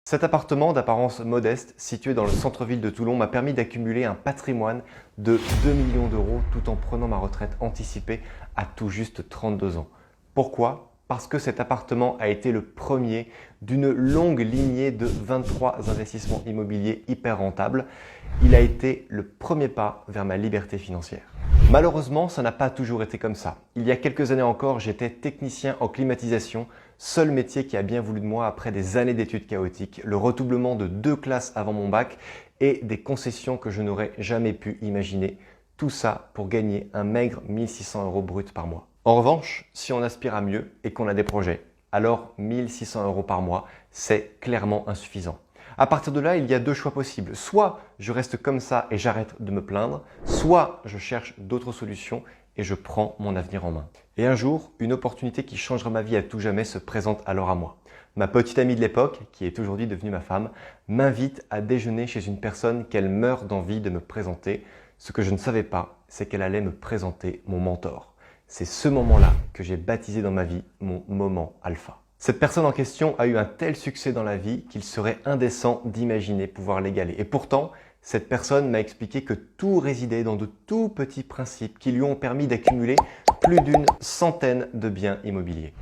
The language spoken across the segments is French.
Cet appartement d'apparence modeste, situé dans le centre-ville de Toulon, m'a permis d'accumuler un patrimoine de 2 millions d'euros tout en prenant ma retraite anticipée à tout juste 32 ans. Pourquoi? Parce que cet appartement a été le premier d'une longue lignée de 23 investissements immobiliers hyper rentables. Il a été le premier pas vers ma liberté financière. Malheureusement, ça n'a pas toujours été comme ça. Il y a quelques années encore, j'étais technicien en climatisation, seul métier qui a bien voulu de moi après des années d'études chaotiques, le redoublement de 2 classes avant mon bac et des concessions que je n'aurais jamais pu imaginer. Tout ça pour gagner un maigre 1 600 € brut par mois. En revanche, si on aspire à mieux et qu'on a des projets, alors 1 600 € par mois, c'est clairement insuffisant. À partir de là, il y a deux choix possibles. Soit je reste comme ça et j'arrête de me plaindre, soit je cherche d'autres solutions et je prends mon avenir en main. Et un jour, une opportunité qui changera ma vie à tout jamais se présente alors à moi. Ma petite amie de l'époque, qui est aujourd'hui devenue ma femme, m'invite à déjeuner chez une personne qu'elle meurt d'envie de me présenter. Ce que je ne savais pas, c'est qu'elle allait me présenter mon mentor. C'est ce moment-là que j'ai baptisé dans ma vie mon moment alpha. Cette personne en question a eu un tel succès dans la vie qu'il serait indécent d'imaginer pouvoir l'égaler. Et pourtant, cette personne m'a expliqué que tout résidait dans de tout petits principes qui lui ont permis d'accumuler plus d'une centaine de biens immobiliers.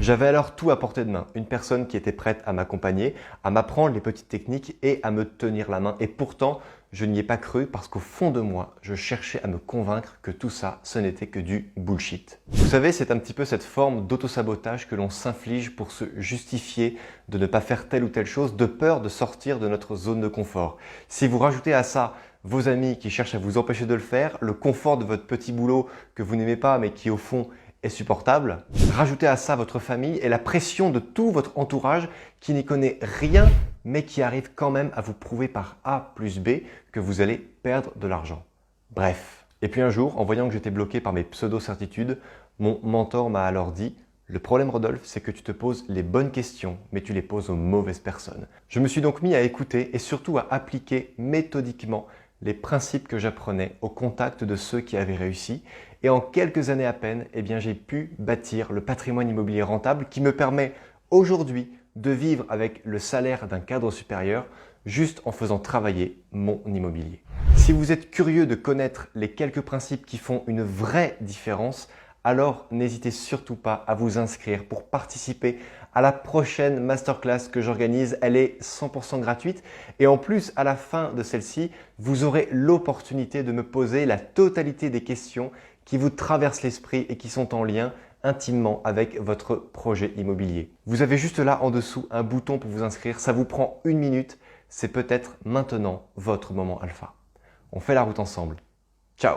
J'avais alors tout à portée de main, une personne qui était prête à m'accompagner, à m'apprendre les petites techniques et à me tenir la main. Et pourtant, je n'y ai pas cru parce qu'au fond de moi, je cherchais à me convaincre que tout ça, ce n'était que du bullshit. Vous savez, c'est un petit peu cette forme d'autosabotage que l'on s'inflige pour se justifier de ne pas faire telle ou telle chose de peur de sortir de notre zone de confort. Si vous rajoutez à ça vos amis qui cherchent à vous empêcher de le faire, le confort de votre petit boulot que vous n'aimez pas mais qui au fond est supportable, rajoutez à ça votre famille et la pression de tout votre entourage qui n'y connaît rien mais qui arrive quand même à vous prouver par A plus B que vous allez perdre de l'argent. Bref. Et puis un jour, en voyant que j'étais bloqué par mes pseudo-certitudes, mon mentor m'a alors dit « Le problème Rodolphe, c'est que tu te poses les bonnes questions, mais tu les poses aux mauvaises personnes. » Je me suis donc mis à écouter et surtout à appliquer méthodiquement les principes que j'apprenais au contact de ceux qui avaient réussi. Et en quelques années à peine, j'ai pu bâtir le patrimoine immobilier rentable qui me permet aujourd'hui de vivre avec le salaire d'un cadre supérieur juste en faisant travailler mon immobilier. Si vous êtes curieux de connaître les quelques principes qui font une vraie différence, alors n'hésitez surtout pas à vous inscrire pour participer à la prochaine masterclass que j'organise. Elle est 100% gratuite et en plus, à la fin de celle-ci, vous aurez l'opportunité de me poser la totalité des questions qui vous traversent l'esprit et qui sont en lien intimement avec votre projet immobilier. Vous avez juste là en dessous un bouton pour vous inscrire. Ça vous prend 1 minute. C'est peut-être maintenant votre moment alpha. On fait la route ensemble. Ciao!